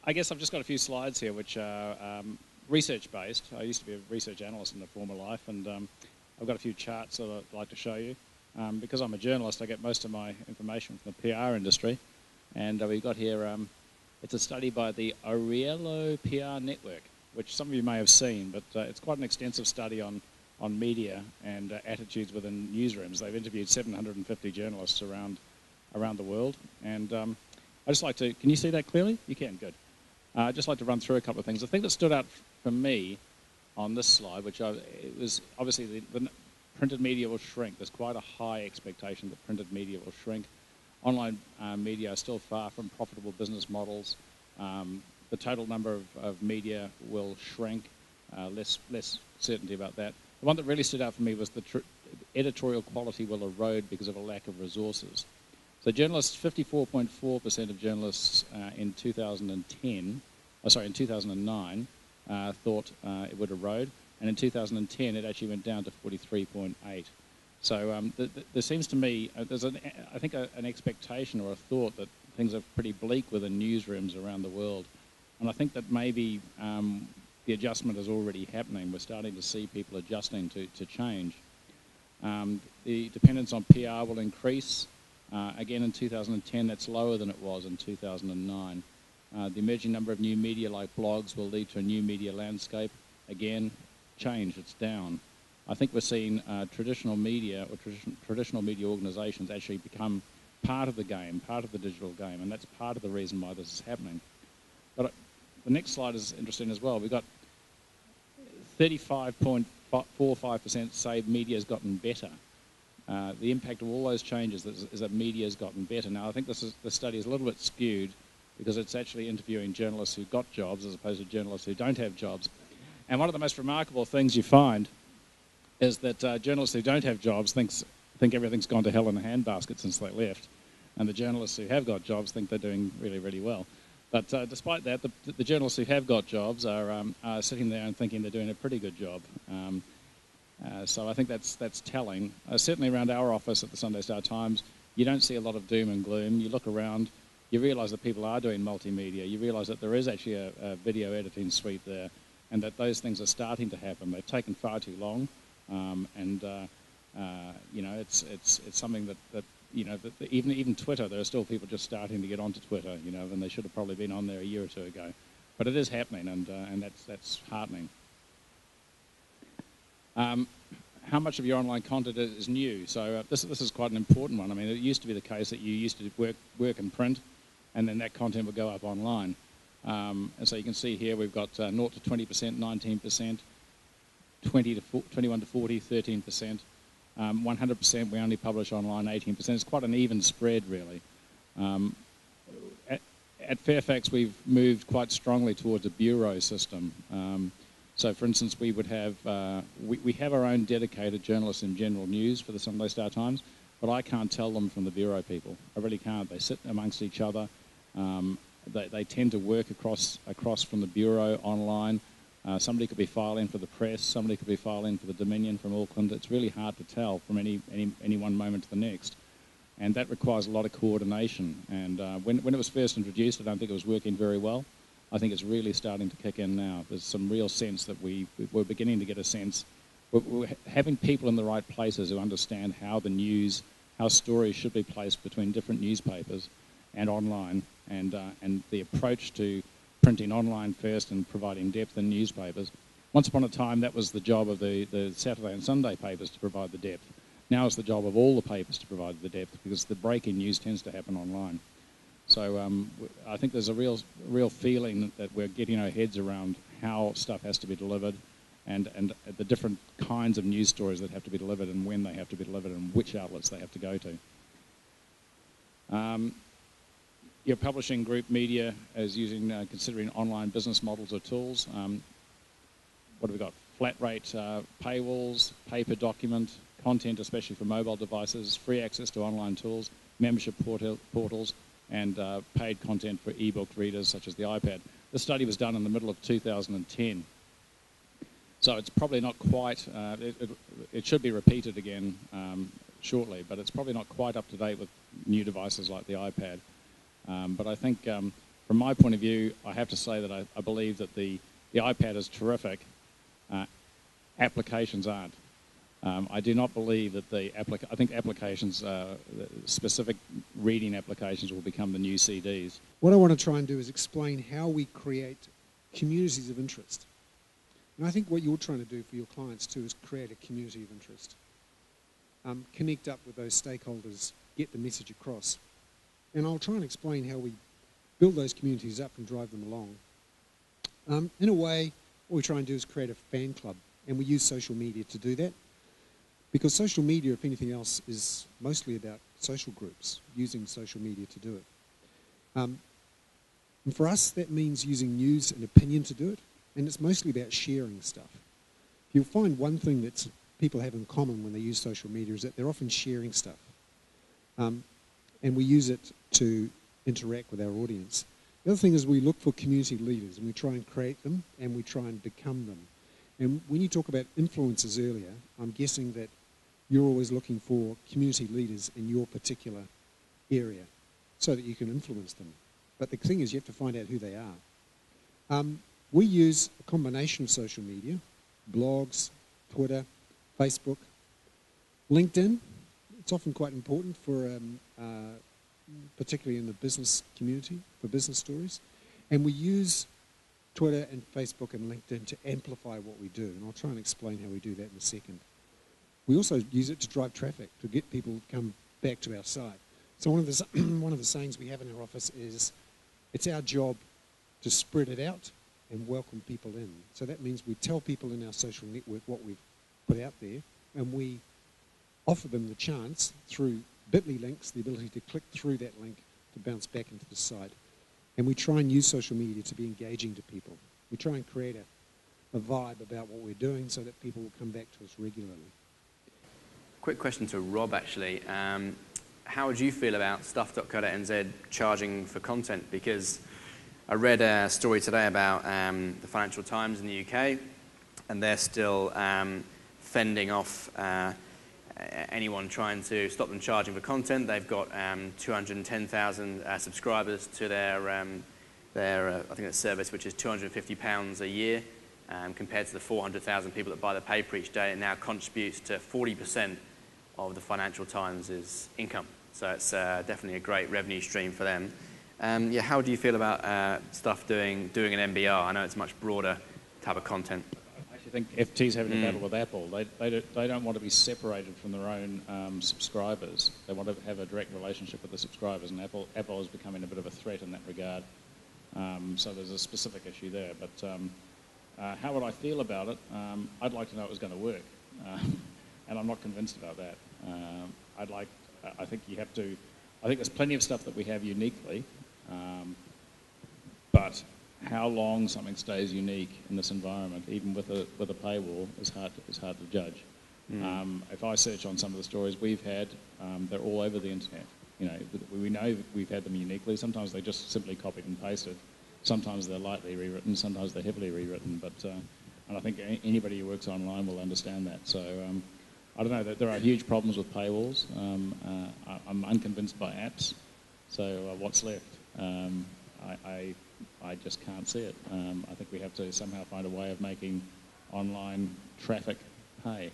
I guess I've just got a few slides here which are research-based. I used to be a research analyst in a former life, and I've got a few charts that I'd like to show you. Because I'm a journalist, I get most of my information from the PR industry. And we've got here, it's a study by the editorial PR network, which some of you may have seen, but it's quite an extensive study on media and attitudes within newsrooms. They've interviewed 750 journalists around the world. And I just like to, can you see that clearly? You can, good. I'd just like to run through a couple of things. The thing that stood out for me on this slide, it was obviously the printed media will shrink. There's quite a high expectation that printed media will shrink. Online media are still far from profitable business models. The total number of media will shrink. Less certainty about that. The one that really stood out for me was the editorial quality will erode because of a lack of resources. So journalists, 54.4% of journalists in 2009 thought it would erode, and in 2010 it actually went down to 43.8. So there seems to me, there's I think an expectation or a thought that things are pretty bleak within newsrooms around the world, and I think that maybe the adjustment is already happening. We're starting to see people adjusting to change. The dependence on PR will increase. Again, in 2010, that's lower than it was in 2009. The emerging number of new media like blogs will lead to a new media landscape. Again, change, it's down. I think we're seeing traditional media or traditional media organisations actually become part of the game, part of the digital game, and that's part of the reason why this is happening. But the next slide is interesting as well. We've got 35.45% say media has gotten better. The impact of all those changes is that media has gotten better. Now, I think this study is a little bit skewed because it's actually interviewing journalists who got jobs as opposed to journalists who don't have jobs. And one of the most remarkable things you find is that journalists who don't have jobs think everything's gone to hell in a handbasket since they left, and the journalists who have got jobs think they're doing really, really well. But despite that, the journalists who have got jobs are sitting there and thinking they're doing a pretty good job. So I think that's telling. Certainly around our office at the Sunday Star Times, you don't see a lot of doom and gloom. You look around, you realise that people are doing multimedia. You realise that there is actually a video editing suite there, and that those things are starting to happen. They've taken far too long, and you know, it's something that you know, that even Twitter, there are still people just starting to get onto Twitter, you know, and they should have probably been on there a year or two ago. But it is happening, and that's heartening. How much of your online content is new? So this is quite an important one. I mean, it used to be the case that you used to work in print, and then that content would go up online. And so you can see here we've got 0 to 20%, 19%, 21 to 40, 13%. 100% we only publish online, 18%. It's quite an even spread, really. At Fairfax, we've moved quite strongly towards a bureau system. So, for instance, we would have we have our own dedicated journalists in general news for the Sunday Star Times, but I can't tell them from the bureau people. I really can't. They sit amongst each other. They tend to work across from the bureau online. Somebody could be filing for the Press, somebody could be filing for the Dominion from Auckland. It's really hard to tell from any one moment to the next. And that requires a lot of coordination. And when it was first introduced, I don't think it was working very well. I think it's really starting to kick in now. There's some real sense that we're beginning to get a sense. We're having people in the right places who understand how how stories should be placed between different newspapers and online, and the approach to printing online first and providing depth in newspapers. Once upon a time, that was the job of the Saturday and Sunday papers to provide the depth. Now it's the job of all the papers to provide the depth, because the breaking news tends to happen online. So I think there's a real feeling that we're getting our heads around how stuff has to be delivered, and the different kinds of news stories that have to be delivered, and when they have to be delivered, and which outlets they have to go to. Your publishing group media is considering online business models or tools. What have we got? Flat rate paywalls, pay per document, content especially for mobile devices, free access to online tools, membership portals, and paid content for ebook readers such as the iPad. This study was done in the middle of 2010. So it's probably not quite, it should be repeated again shortly, but it's probably not quite up to date with new devices like the iPad. But I think from my point of view, I have to say that I believe that the iPad is terrific. Applications aren't. I do not believe that I think applications, specific reading applications, will become the new CDs. What I want to try and do is explain how we create communities of interest. And I think what you're trying to do for your clients too is create a community of interest. Connect up with those stakeholders, get the message across. And I'll try and explain how we build those communities up and drive them along. In a way, what we try and do is create a fan club, and we use social media to do that. Because social media, if anything else, is mostly about social groups, using social media to do it. And for us, that means using news and opinion to do it, and it's mostly about sharing stuff. You'll find one thing that people have in common when they use social media is that they're often sharing stuff. And we use it to interact with our audience. The other thing is we look for community leaders, and we try and create them, and we try and become them. And when you talk about influencers earlier, I'm guessing that you're always looking for community leaders in your particular area so that you can influence them. But the thing is, you have to find out who they are. We use a combination of social media, blogs, Twitter, Facebook, LinkedIn. It's often quite important for, particularly in the business community, for business stories. And we use Twitter and Facebook and LinkedIn to amplify what we do. And I'll try and explain how we do that in a second. We also use it to drive traffic, to get people to come back to our site. So one of the sayings we have in our office is, it's our job to spread it out and welcome people in. So that means we tell people in our social network what we've put out there, and we offer them the chance through bit.ly links, the ability to click through that link to bounce back into the site. And we try and use social media to be engaging to people. We try and create a vibe about what we're doing so that people will come back to us regularly. Quick question to Rob, actually. How would you feel about stuff.co.nz charging for content? Because I read a story today about the Financial Times in the UK, and they're still fending off anyone trying to stop them charging for content. They've got 210,000 subscribers to their I think it's service, which is £250 a year, compared to the 400,000 people that buy the paper each day. It now contributes to 40% of the Financial Times' income. So it's definitely a great revenue stream for them. Yeah, how do you feel about Stuff doing an MBR? I know it's a much broader type of content. I actually think FT's having a battle with Apple. They don't want to be separated from their own subscribers. They want to have a direct relationship with the subscribers, and Apple is becoming a bit of a threat in that regard. So there's a specific issue there. But how would I feel about it? I'd like to know it was going to work, and I'm not convinced about that. I think you have to. I think there's plenty of stuff that we have uniquely, but how long something stays unique in this environment, even with a paywall, is hard to judge. If I search on some of the stories we've had, they're all over the internet. You know, we know we've had them uniquely. Sometimes they just simply copied and pasted. Sometimes they're lightly rewritten. Sometimes they're heavily rewritten. But and I think anybody who works online will understand that. So I don't know. There are huge problems with paywalls. I'm unconvinced by apps. So what's left? I just can't see it. I think we have to somehow find a way of making online traffic pay.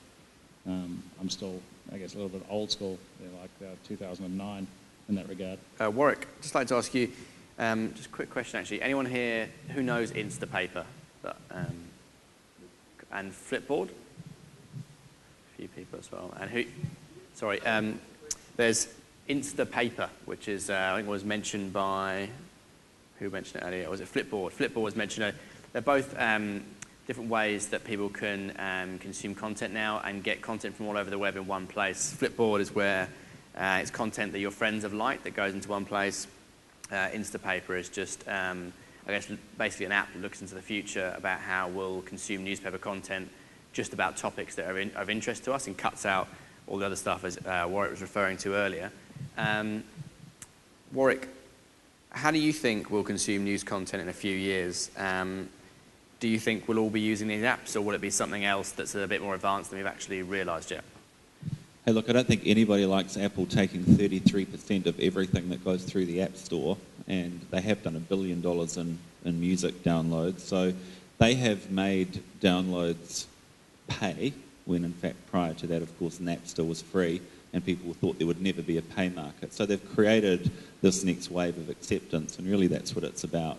I'm still, I guess, a little bit old school, like 2009 in that regard. Warwick, just like to ask you, just a quick question actually. Anyone here who knows Instapaper and Flipboard? A few people as well. And who? Sorry, there's Instapaper, which is I think was mentioned by who mentioned it earlier? Or was it Flipboard? Flipboard was mentioned earlier. They're both different ways that people can consume content now and get content from all over the web in one place. Flipboard is where it's content that your friends have liked that goes into one place. Instapaper is just, I guess, basically an app that looks into the future about how we'll consume newspaper content just about topics that are of interest to us and cuts out all the other stuff, as Warwick was referring to earlier. Warwick, how do you think we'll consume news content in a few years? Do you think we'll all be using these apps, or will it be something else that's a bit more advanced than we've actually realised yet? Hey, look, I don't think anybody likes Apple taking 33% of everything that goes through the App Store. and they have done $1 billion in music downloads. So they have made downloads pay, when in fact prior to that, of course, Napster was free, and people thought there would never be a pay market. So they've created this next wave of acceptance, and really that's what it's about.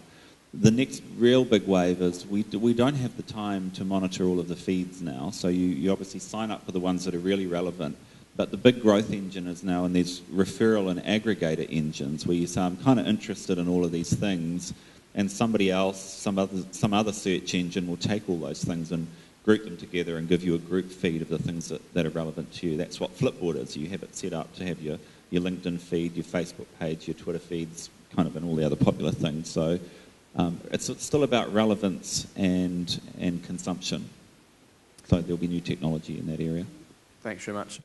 The next real big wave is we don't have the time to monitor all of the feeds now, so you obviously sign up for the ones that are really relevant, but the big growth engine is now in these referral and aggregator engines where you say, I'm kind of interested in all of these things, and somebody else, some other search engine will take all those things and group them together and give you a group feed of the things that are relevant to you. That's what Flipboard is. You have it set up to have your LinkedIn feed, your Facebook page, your Twitter feeds, kind of, and all the other popular things. So it's still about relevance and consumption. So there'll be new technology in that area. Thanks very much.